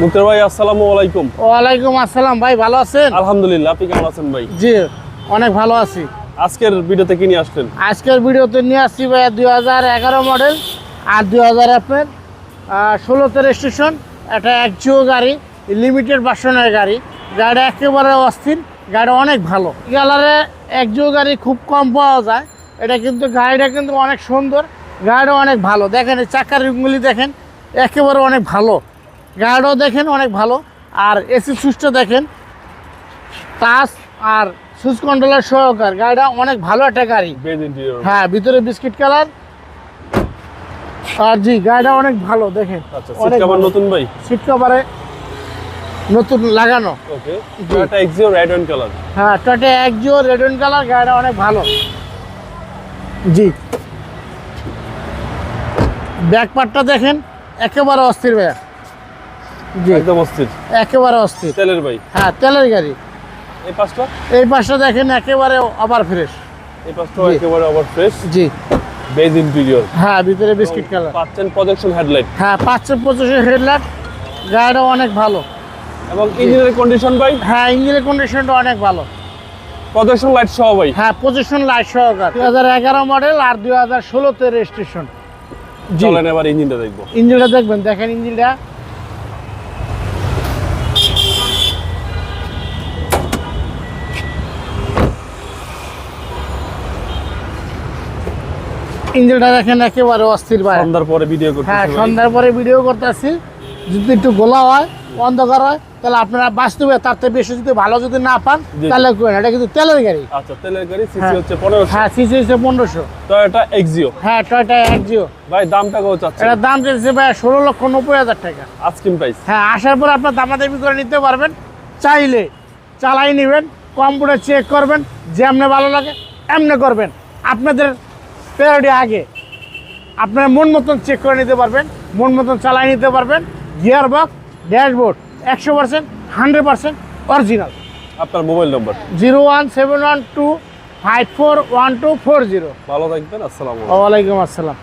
মুক্তার ভাই আসসালামু আলাইকুম। ওয়ালাইকুম আসসালাম ভাই, ভালো আছেন? আলহামদুলিল্লাহ, আপনি কেমন আছেন ভাই? জি অনেক ভালো আছি। আজকের ভিডিওতে কি নিয়ে আসলেন? আজকের ভিডিওতে নিয়ে আসছি ভাই 2011 মডেল আর 2000 আপনার 16তে রেজিস্ট্রেশন, একটা একজিও গাড়ি, লিমিটেড ভার্সনের গাড়ি। গাড়িটা একেবারে অস্থির, গাড়ি অনেক ভালো। কালারে একজিও গাড়ি খুব কম পাওয়া যায়, এটা কিন্তু গাড়িটা কিন্তু অনেক সুন্দর, গাড়িটা অনেক ভালো। দেখেন এই চাকার রিংগুলি দেখেন, একেবারে অনেক ভালো। গাড়িটাও দেখেন অনেক ভালো, আর এসি সুইচটা দেখেন, টাচ আর সুইচ কন্ট্রোলার সহকার। গাড়িটা অনেক ভালো একটা গাড়ি। হ্যাঁ, ভিতরে বিস্কিট কালার। আর জি গাড়িটা অনেক ভালো দেখেন। আচ্ছা, সিট কভার নতুন ভাই? সিট কভারে নতুন লাগানো। Okay, Toyota Axio red and colour. হ্যাঁ, Toyota Axio red and colour. গাড়িটা অনেক ভালো। জি, ব্যাক পার্টটা দেখেন, একেবারে অস্থির ভাইয়া। জি একদম অস্থির, একেবারে অস্থির। তেলের ভাই? হ্যাঁ, তেলের গাড়ি। এই পাশটা? এই পাশটা দেখেন একেবারে আবার ফ্রেশ। এই পাশটা একেবারে আবার ফ্রেশ। জি, বেজ ইন্টেরিয়র। হ্যাঁ, ভিতরে বিস্কিট কালার। পাচ্ছেন প্রজেকশন হেডলাইট। হ্যাঁ, 525 হেডলাইট। গাড়িটা অনেক ভালো। এবং ইঞ্জিনের কন্ডিশন ভাই? হ্যাঁ, ইঞ্জিনের কন্ডিশনটা অনেক ভালো। প্রজেকশন লাইট সহ ভাই? হ্যাঁ, পজিশন লাইট সহকার। 2011 মডেল আর 2016তে রেজিস্ট্রেশন। চলেন এবার ইঞ্জিনটা দেখবো। ইঞ্জিনটা দেখবেন, দেখেন ইঞ্জিনটা। ইঞ্জিনটা দেখেন একেবারে অস্থির ভাই। সন্ধ্যার পরে ভিডিও করতেছি। হ্যাঁ, সন্ধ্যার পরে ভিডিও করতেছি। যদি একটু গোলা হয়, অন্ধকার হয়, তাহলে আপনারা বাস্তবে তার থেকে বেশি যদি ভালো যদি না পান তাহলে করেন। এটা কিন্তু তেলের গাড়ি। আচ্ছা, তেলের গাড়ি। সিসি হচ্ছে 1500। হ্যাঁ, সিসি হচ্ছে 1500। Toyota Axio. হ্যাঁ, টয়োটা এক্সিও। ভাই দামটা কত চাচ্ছেন? এটার দাম চাইছে ভাই 16,90,000 টাকা। Asking price. হ্যাঁ, আসার পর আপনার দামাদামি করে নিতে পারবেন। চাইলে চালাই নেবেন, কম্পিউটার চেক করবেন, যেমনি ভালো লাগে এমনি করবেন। আপনাদের প্রায়োরিটি আগে। আপনারা মন মতন চেক করে নিতে পারবেন, মন মতন চালাই নিতে পারবেন। Gear box, dashboard 100%, 100% original. আপনার মোবাইল নম্বর? 01712541240। ভালো থাকবেন। আসসালামু আলাইকুম। ওয়ালাইকুম আসসালাম।